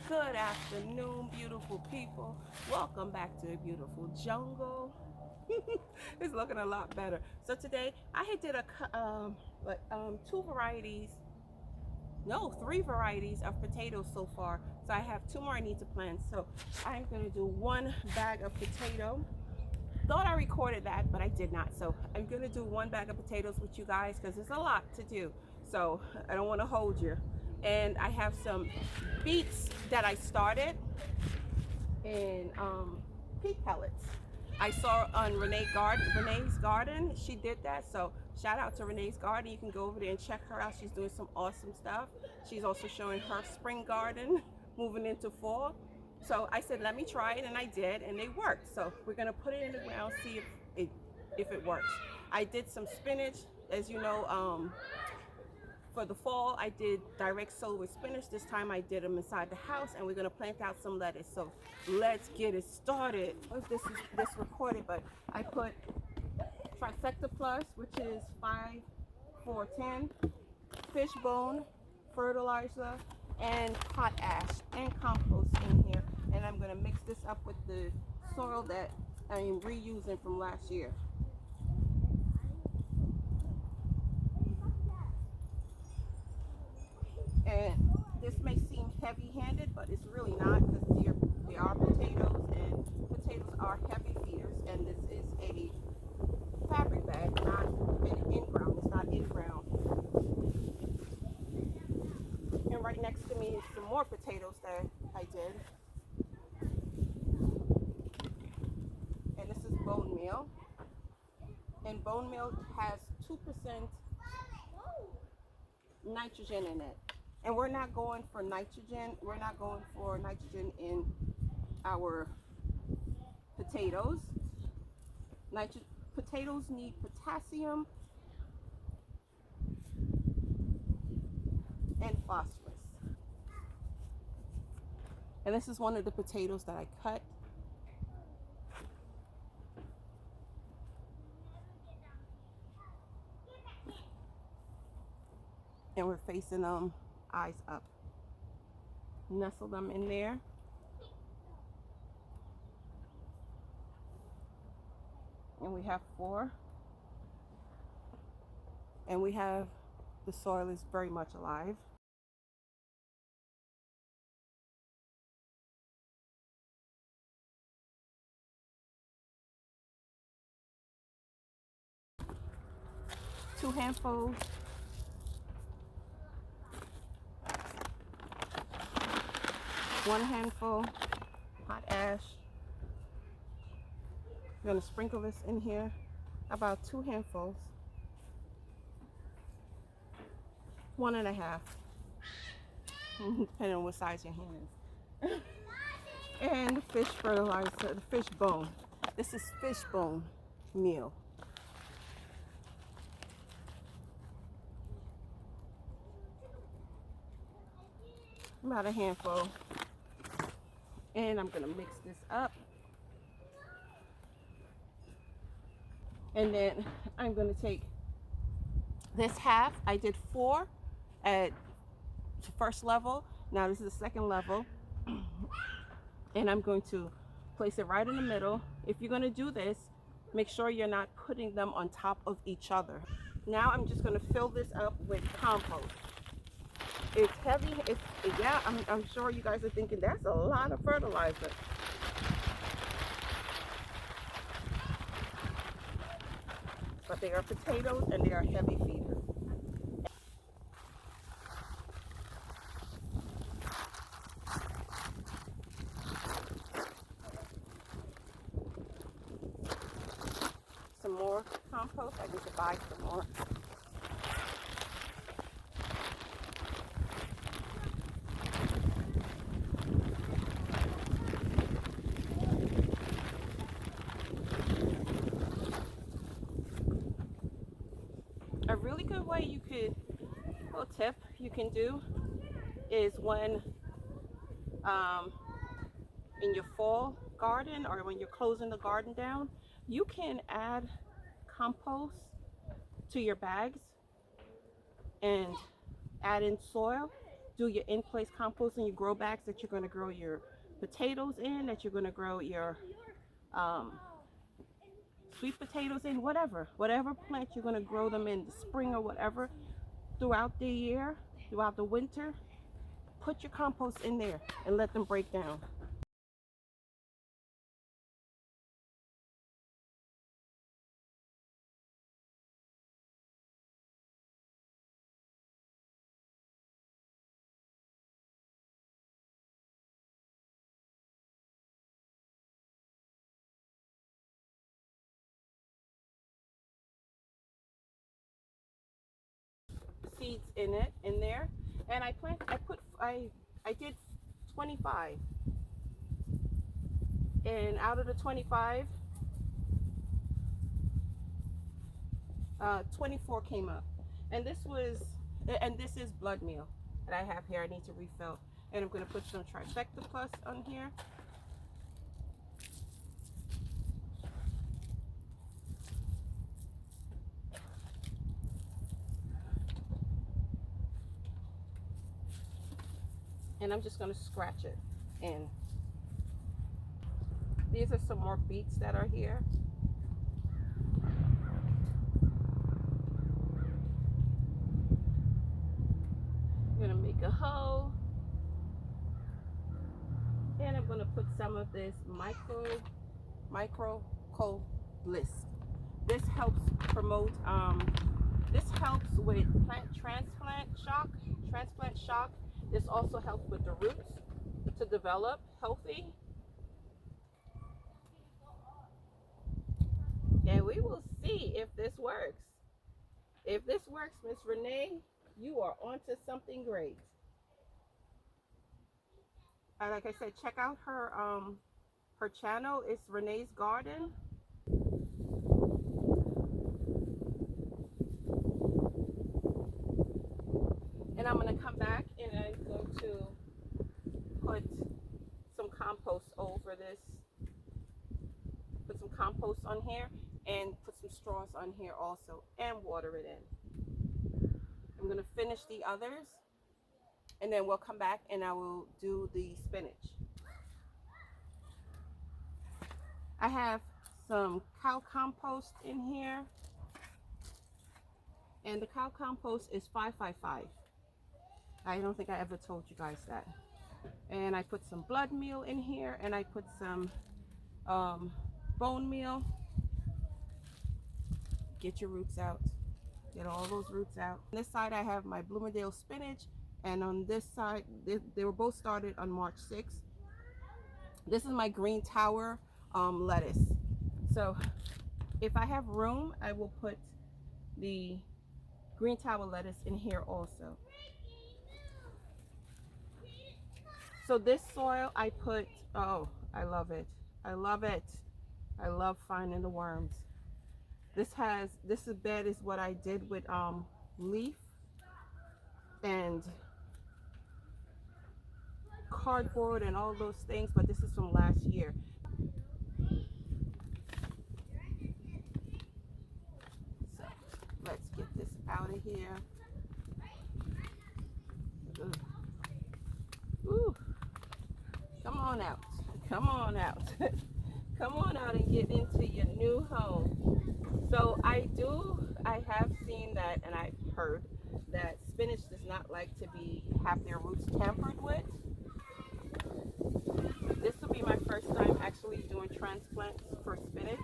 Good afternoon, beautiful people. Welcome back to a beautiful jungle. It's looking a lot better. So today I had did two varieties, no, three varieties of potatoes so far. So I have two more I need to plant. So I'm gonna do one bag of potato. Thought I recorded that, but I did not. So I'm gonna do one bag of potatoes with you guys because it's a lot to do. So I don't want to hold you. And I have some beets that I started in peat pellets. I saw on Renee's garden, she did that. So shout out to Renee's garden. You can go over there and check her out. She's doing some awesome stuff. She's also showing her spring garden moving into fall. So I said, let me try it, and I did, and they worked. So we're gonna put it in the ground, see if it works. I did some spinach, as you know. For the fall, I did direct sow with spinach. This time I did them inside the house, and we're gonna plant out some lettuce. So let's get it started. This is this recorded, but I put Trifecta Plus, which is 5, 4, 10, fish bone, fertilizer, and hot ash and compost in here. And I'm gonna mix this up with the soil that I am reusing from last year. And this may seem heavy-handed, but it's really not, because they are potatoes, and potatoes are heavy feeders. And this is a fabric bag, not an in-ground. It's not in-ground. And right next to me is some more potatoes that I did. And this is bone meal. And bone meal has 2% nitrogen in it. And we're not going for nitrogen. We're not going for nitrogen in our potatoes. Potatoes need potassium and phosphorus. And this is one of the potatoes that I cut. And we're facing them eyes up. Nestle them in there. And we have 4. And we have, the soil is very much alive. Two handfuls. One handful hot ash. I'm gonna sprinkle this in here. About 2 handfuls. 1.5, depending on what size your hand is. And the fish fertilizer, the fish bone. This is fish bone meal. About a handful. And I'm gonna mix this up. And then I'm gonna take this half. I did 4 at first level. Now this is the second level. And I'm going to place it right in the middle. If you're gonna do this, make sure you're not putting them on top of each other. Now I'm just gonna fill this up with compost. It's heavy. Yeah, I'm sure you guys are thinking that's a lot of fertilizer. But they are potatoes, and they are heavy feeders. Some more compost. I need to buy some more. A really good way you could, little tip you can do, is when in your fall garden, or when you're closing the garden down, you can add compost to your bags and add in soil do your in-place compost in your grow bags that you're going to grow your potatoes in, that you're going to grow your um, sweet potatoes in, whatever plant you're going to grow them in the spring or whatever throughout the year, throughout the winter. Put your compost in there and let them break down. Seeds in it, in there, and I did 25, and out of the 25, 24 came up, and this is blood meal that I have here. I need to refill, and I'm going to put some Trifecta Plus on here. And I'm just going to scratch it in. These are some more beets that are here. I'm going to make a hole. And I'm going to put some of this micro cold bliss. This helps promote, this helps with transplant shock. This also helps with the roots to develop healthy. And we will see if this works. If this works, Miss Renee, you are onto something great. Like I said, check out her channel. It's Renee's Garden. And I'm going to come back and I'm going to put some compost over this. Put some compost on here and put some straws on here also, and water it in. I'm going to finish the others, and then we'll come back and I will do the spinach. I have some cow compost in here, and the cow compost is 555. I don't think I ever told you guys that. And I put some blood meal in here, and I put some bone meal. Get your roots out. Get all those roots out. On this side I have my Bloomingdale spinach, and on this side they were both started on March 6th. This is my green tower lettuce. So if I have room, I will put the green tower lettuce in here also. So this soil I put, oh, I love it. I love it. I love finding the worms. This bed is what I did with leaf and cardboard and all those things, but this is from last year. So let's get this out of here. Ooh. Come on out. Come on out. Come on out and get into your new home. So I have seen that, and I've heard that spinach does not like to have their roots tampered with. This will be my first time actually doing transplants for spinach.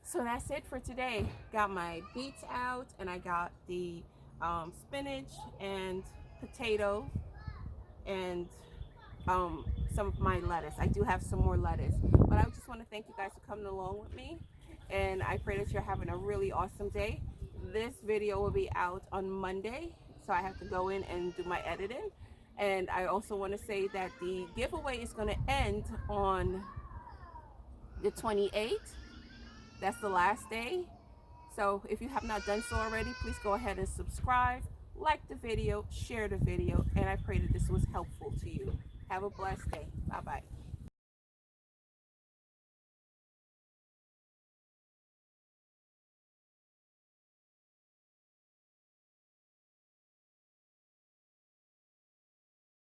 So that's it for today. Got my beets out, and I got the spinach and potato and some of my lettuce. I do have some more lettuce, but I just want to thank you guys for coming along with me, and I pray that you're having a really awesome day. This video will be out on Monday, so I have to go in and do my editing. And I also want to say that the giveaway is going to end on the 28th. That's the last day. So if you have not done so already, please go ahead and subscribe, like the video, share the video, and I pray that this was helpful to you. Have a blessed day. Bye-bye.